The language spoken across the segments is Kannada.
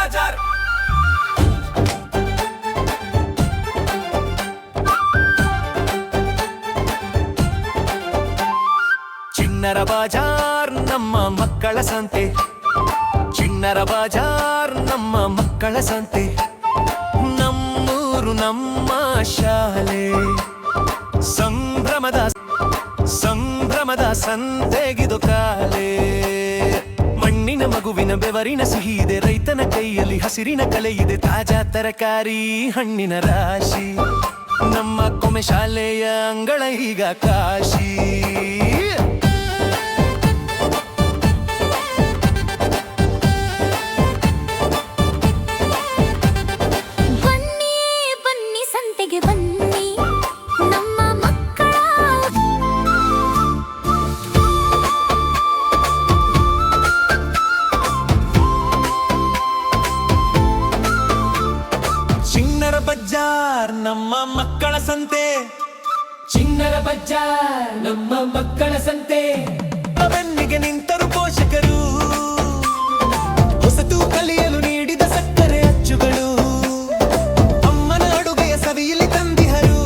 ಬಜಾರ್. ಚಿಣ್ಣರ ಬಜಾರ್ ನಮ್ಮ ಮಕ್ಕಳ ಸಂತೆ. ಚಿಣ್ಣರ ಬಜಾರ್ ನಮ್ಮ ಮಕ್ಕಳ ಸಂತೆ. ನಮ್ಮೂರು ನಮ್ಮ ಶಾಲೆ. ಸಂಭ್ರಮದ ಸಂತೆಗಿದು ಕಾಲೆ. ಮಣ್ಣಿನ ಮಗುವಿನ ಬೆವರಿನ ಸಿಹಿ ಇದೆ. ರೈತನ ಕೈಯಲ್ಲಿ ಹಸಿರಿನ ಕಲೆ ಇದೆ. ತಾಜಾ ತರಕಾರಿ ಹಣ್ಣಿನ ರಾಶಿ. ನಮ್ಮ ಕೊಮೆ ಶಾಲೆಯ ಅಂಗಳ ಈಗ ಕಾಶಿ. ಬಜಾರ್ ನಮ್ಮ ಮಕ್ಕಳ ಸಂತೆ. ಚಿಣ್ಣರ ಬಜಾರ್ ನಮ್ಮ ಮಕ್ಕಳ ಸಂತೆ. ಬೆನ್ನಿಗೆ ನಿಂತರು ಪೋಷಕರು. ಹೊಸತು ಕಲಿಯಲು ನೀಡಿದ ಸಕ್ಕರೆ ಅಚ್ಚುಗಳು. ಅಮ್ಮನ ಅಡುಗೆಯ ಸವಿಯಲ್ಲಿ ತಂದಿಹರು.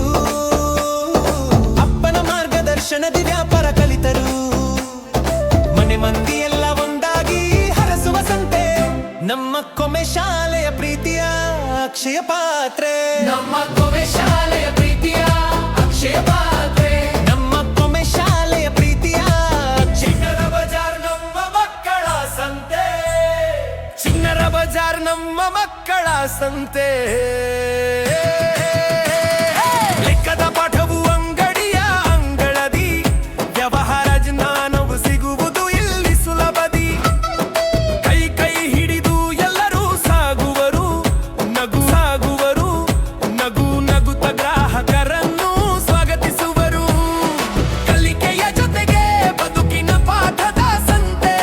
ಅಪ್ಪನ ಮಾರ್ಗದರ್ಶನದಿ ವ್ಯಾಪಾರ ಕಲಿತರು. ಮನೆ ಮಂದಿ ಎಲ್ಲ ಒಂದಾಗಿ ಹರಸುವ ಸಂತೆ. ನಮ್ಮ ಕೊಮೆ ಶಾಲೆಯ ಪ್ರೀತಿಯ ಅಕ್ಷಯ ಪಾತ್ರೆ. ನಮ್ಮ ಕೊಮೆ ಶಾಲೆಯ ಪ್ರೀತಿಯ ಅಕ್ಷಯ ಪಾತ್ರೆ. ನಮ್ಮ ಕೊಮೆ ಶಾಲೆಯ ಪ್ರೀತಿಯ ಚಿಣ್ಣರ ಬಜಾರ್ ನಮ್ಮ ಮಕ್ಕಳ ಸಂತೆ. ಚಿಣ್ಣರ ಬಜಾರ್ ನಮ್ಮ ಮಕ್ಕಳ ಸಂತೆ. ಲೆಕ್ಕದ ಪಾಠವು ಅಂಗಡಿಯ ಅಂಗಳದಿ. ವ್ಯವಹಾರ ಜ್ಞಾನವು ಸಿಗುವುದು ಇಲ್ಲಿ ಸುಲಭದಿ. ಕೈ ಕೈ ಹಿಡಿದು ಎಲ್ಲರೂ ಸಾಗುವರು. ನಗು ನಗುತ್ತ ಗ್ರಾಹಕರನ್ನು ಸ್ವಾಗತಿಸುವರು. ಕಲಿಕೆಯ ಜೊತೆಗೆ ಬದುಕಿನ ಪಾಠದ ಸಂತೆ.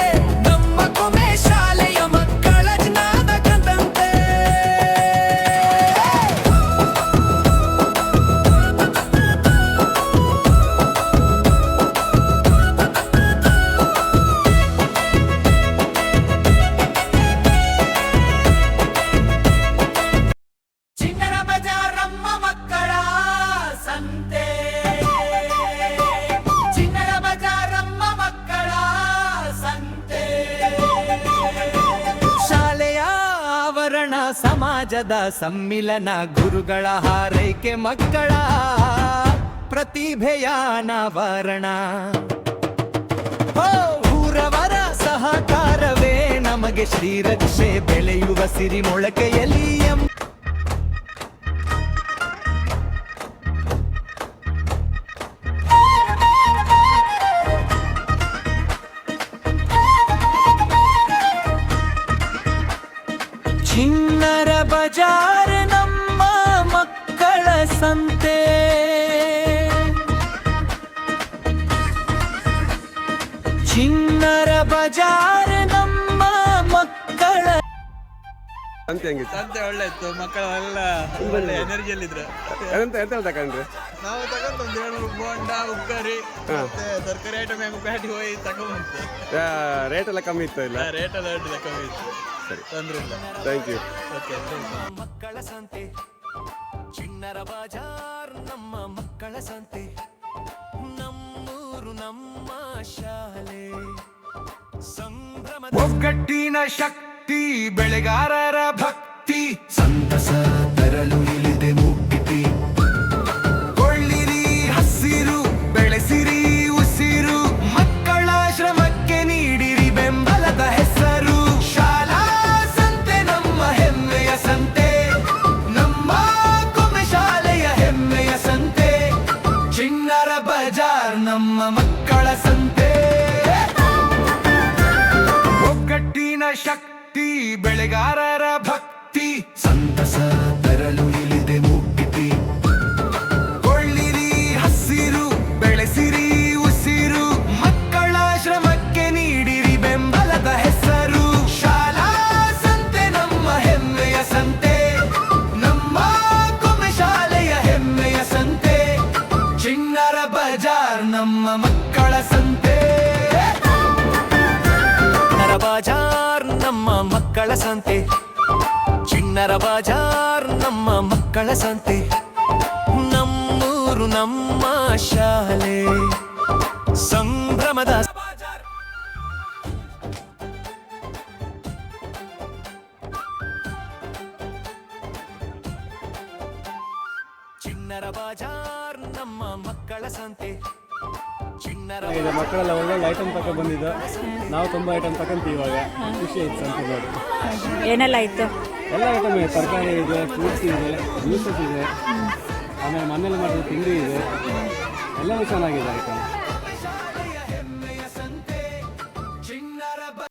ನಮ್ಮ ಕೊಮೆ ಶಾಲೆಯ ಮಕ್ಕಳ ಜ್ಞಾನ ಕದಂತೆ. ಚಿಣ್ಣರ ಬಜಾರ್ ನಮ್ಮ ಮಕ್ಕಳ ಸಂತೆ. ಚಿಣ್ಣರ ಬಜಾರ್ ನಮ್ಮ ಮಕ್ಕಳ ಸಂತೆ. ಶಾಲೆಯ ಆವರಣ ಸಮಾಜದ ಸಮ್ಮಿಲನ. ಗುರುಗಳ ಹಾರೈಕೆ ಮಕ್ಕಳ ಪ್ರತಿಭೆಯ ಅನಾವರಣ. ಊರವರ ಸಹಕಾರವೇ ನಮಗೆ ಶ್ರೀರಕ್ಷೆ. ಬೆಳೆಯುವ ಸಿರಿ ಮೊಳಕೆಯಲ್ಲಿ ಚಿಣ್ಣರ ಬಜಾರ್ ನಮ್ಮ ಮಕ್ಕಳ ಸಂತೆ. ಚಿಣ್ಣರ ಬಜಾರ್ ನಮ್ಮ ಮಕ್ಕಳ ಸಂತೆ ಹೆಂಗಿತ್ತು? ಸಂತೆ ಒಳ್ಳೆ ಇತ್ತು. ಮಕ್ಕಳೆಲ್ಲ ಒಳ್ಳೆ ಎನರ್ಜಿಯಲ್ಲಿದ್ರು. ಎಂತ ತಗೊಂಡ್ರಿ? ನಾವು ತಗೊಂಡು ಒಂದು 2 ಬೋಂಡ ಉಗ್ಗರಿ ಮತ್ತೆ ತರಕಾರಿ ಐಟಮ್ ಹೆಂಗ್ ಪ್ಯಾಟಿ ಹೋಗಿ ತಗೊಂಡ್ಬಂತು. ರೇಟ್ ಎಲ್ಲ ಕಮ್ಮಿ ಇತ್ತು ಇಲ್ಲ? ರೇಟ್ ಎಲ್ಲ ಅಡ್ಡಿಲ್ಲ, ಕಮ್ಮಿ ಇತ್ತು. ಸರಿ, ತೊಂದ್ರೆ ಇಲ್ಲ. Thank you. ಓಕೆ, ಮಕ್ಕಳ ಸಂತೆ. ಚಿಣ್ಣರ ಬಜಾರ್ ನಮ್ಮ ಮಕ್ಕಳ ಸಂತೆ. ನಮ್ಮೂರು ನಮ್ಮ ಶಾಲೆ. ಒಗ್ಗಟ್ಟಿನ ಶಕ್ತಿ. ಬೆಳೆಗಾರರ ಭಕ್ತಿ. ಸಂತಸ ತರಲು ಇಳಿದೆ ಮುಕ್ತಿ. ಕೊಳ್ಳಿರಿ ಹಸಿರು, ಬೆಳೆಸಿರಿ ಉಸಿರು. ಮಕ್ಕಳ ಶ್ರಮಕ್ಕೆ ನೀಡಿರಿ ಬೆಂಬಲದ ಹೆಸರು. ಶಾಲಾ ಸಂತೆ ನಮ್ಮ ಹೆಮ್ಮೆಯ ಸಂತೆ. ನಮ್ಮ ಕೊಮೆ ಶಾಲೆಯ ಹೆಮ್ಮೆಯ ಸಂತೆ. ಚಿಣ್ಣರ ಬಜಾರ್ ನಮ್ಮ ಮಕ್ಕಳ ಸಂತೆ. ಒಗ್ಗಟ್ಟಿನ ಶಕ್ತಿ. ಬೆಳೆಗಾರರ ಭಕ್ತಿ. ಸಂತಸ ತರಲು ಇಳಿದೆ ಮುಕ್ತಿ. ಕೊಳ್ಳಿರಿ ಹಸಿರು, ಬೆಳೆಸಿರಿ ಉಸಿರು. ಮಕ್ಕಳ ಶ್ರಮಕ್ಕೆ ನೀಡಿರಿ ಬೆಂಬಲದ ಹೆಸರು. ಶಾಲಾ ಸಂತೆ ನಮ್ಮ ಹೆಮ್ಮೆಯ ಸಂತೆ. ನಮ್ಮ ಕೊಮೆ ಶಾಲೆಯ ಹೆಮ್ಮೆಯ ಸಂತೆ. ಚಿಣ್ಣರ ಬಜಾರ್ ನಮ್ಮ ಮಕ್ಕಳ ಸಂತೆ. ಚಿಣ್ಣರ ಬಜಾರ್ ನಮ್ಮ ಮಕ್ಕಳ ಸಂತೆ. ಚಿಣ್ಣರ ಬಾಜಾರ್ ನಮ್ಮ ಮಕ್ಕಳ ಸಂತೆ, ನಮ್ಮೂರು ನಮ್ಮ ಶಾಲೆ, ಸಂಭ್ರಮದ ಚಿಣ್ಣರ ಬಾಜಾರ್ ನಮ್ಮ ಮಕ್ಕಳ ಸಂತೆ, ಚಿಣ್ಣರ ಈಗ ಮಕ್ಕಳೆಲ್ಲ ಒಳ್ಳೊಳ್ಳೆ ಐಟಮ್ ತಗೊಂಡು ಬಂದಿದ್ದು, ನಾವು ತುಂಬ ಐಟಮ್ ತಗೊಂತೀವಿ ಇವಾಗ. ಖುಷಿ ಆಯ್ತು ಅಂತ ನೋಡಿ. ಏನೆಲ್ಲ ಇತ್ತು? ಎಲ್ಲ ಐಟಮ್ ಇದೆ, ತರಕಾರಿ ಇದೆ, ಫ್ರೂಟ್ಸ್ ಇದೆ, ಜ್ಯೂಸಸ್ ಇದೆ, ಆಮೇಲೆ ಮನೇಲಿ ಮಾಡಿದ ತಿಂಡಿ ಇದೆ, ಎಲ್ಲವೂ ಚೆನ್ನಾಗಿದೆ ಐಟಮ್.